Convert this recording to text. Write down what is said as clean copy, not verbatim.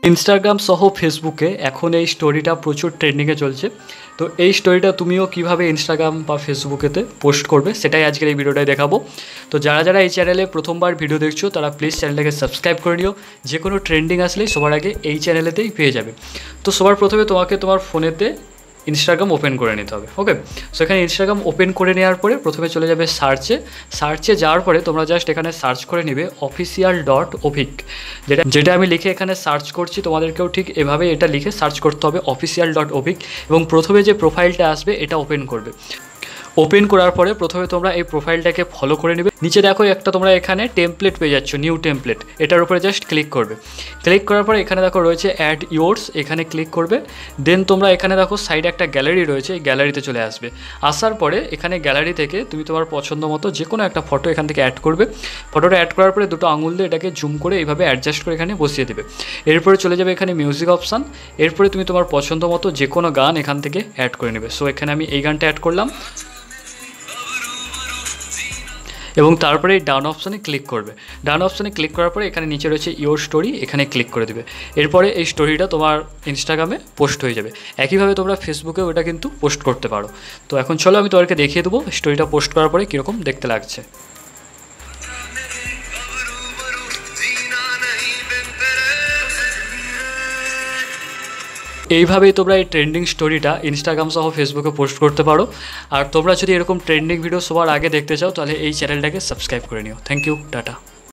Instagram সহ ফেসবুকে এখন এই স্টোরিটা প্রচুর ট্রেন্ডিংয়ে চলছে। তো এই স্টোরিটা তুমিও কিভাবে ইনস্টাগ্রাম বা ফেসবুকেতে পোস্ট করবে সেটাই আজকের এই ভিডিওটায় দেখাবো। তো যারা যারা এই চ্যানেলে প্রথমবার ভিডিও দেখছো তারা প্লিজ চ্যানেলটাকে সাবস্ক্রাইব করে নিও, যে কোনো ট্রেন্ডিং আসলেই সবার আগে এই চ্যানেলেতেই পেয়ে যাবে। তো সবার প্রথমে তোমাকে তোমার ফোনেতে ইনস্টাগ্রাম ওপেন করে নিতে হবে। ওকে, সো এখানে ইনস্টাগ্রাম ওপেন করে নেওয়ার পরে প্রথমে চলে যাবে সার্চে যাওয়ার পরে তোমরা জাস্ট এখানে সার্চ করে নেবে official.ovic, যেটা আমি লিখে এখানে সার্চ করছি, তোমাদেরকেও ঠিক এভাবে এটা লিখে সার্চ করতে হবে official.ovic, এবং প্রথমে যে প্রোফাইলটা আসবে এটা ওপেন করবে। ওপেন করার পরে প্রথমে তোমরা এই প্রোফাইলটাকে ফলো করে নেবে। নিচে দেখো একটা তোমরা এখানে টেমপ্লেট পেয়ে যাচ্ছ, নিউ টেমপ্লেট, এটার উপরে জাস্ট ক্লিক করবে। ক্লিক করার পরে এখানে দেখো রয়েছে অ্যাড ইয়োর্স, এখানে ক্লিক করবে। দেন তোমরা এখানে দেখো সাইডে একটা গ্যালারি রয়েছে, এই গ্যালারিতে চলে আসবে। আসার পরে এখানে গ্যালারি থেকে তুমি তোমার পছন্দ মতো যে কোনো একটা ফটো এখান থেকে অ্যাড করবে। ফটোটা অ্যাড করার পরে দুটো আঙুল দিয়ে এটাকে জুম করে এইভাবে অ্যাডজাস্ট করে এখানে বসিয়ে দেবে। এরপরে চলে যাবে এখানে মিউজিক অপশান, এরপরে তুমি তোমার পছন্দ মতো যে কোনো গান এখান থেকে অ্যাড করে নেবে। সো এখানে আমি এই গানটা অ্যাড করলাম এবং তারপরে এই ডান অপশানে ক্লিক করবে। ডান অপশানে ক্লিক করার পরে এখানে নিচে রয়েছে ইওর স্টোরি, এখানে ক্লিক করে দেবে। এরপরে এই স্টোরিটা তোমার ইনস্টাগ্রামে পোস্ট হয়ে যাবে। একইভাবে তোমরা ফেসবুকেও এটা কিন্তু পোস্ট করতে পারো। তো এখন চলো আমি তোমাদেরকে দেখিয়ে দেবো স্টোরিটা পোস্ট করার পরে কীরকম দেখতে লাগছে। এইভাবেই তোমরা এই ট্রেন্ডিং স্টোরিটা ইনস্টাগ্রাম সহ ফেসবুকে পোস্ট করতে পারো। আর তোমরা যদি এরকম ট্রেন্ডিং ভিডিও সবার আগে দেখতে চাও তাহলে এই চ্যানেলটাকে সাবস্ক্রাইব করে নিও। Thank you, tata.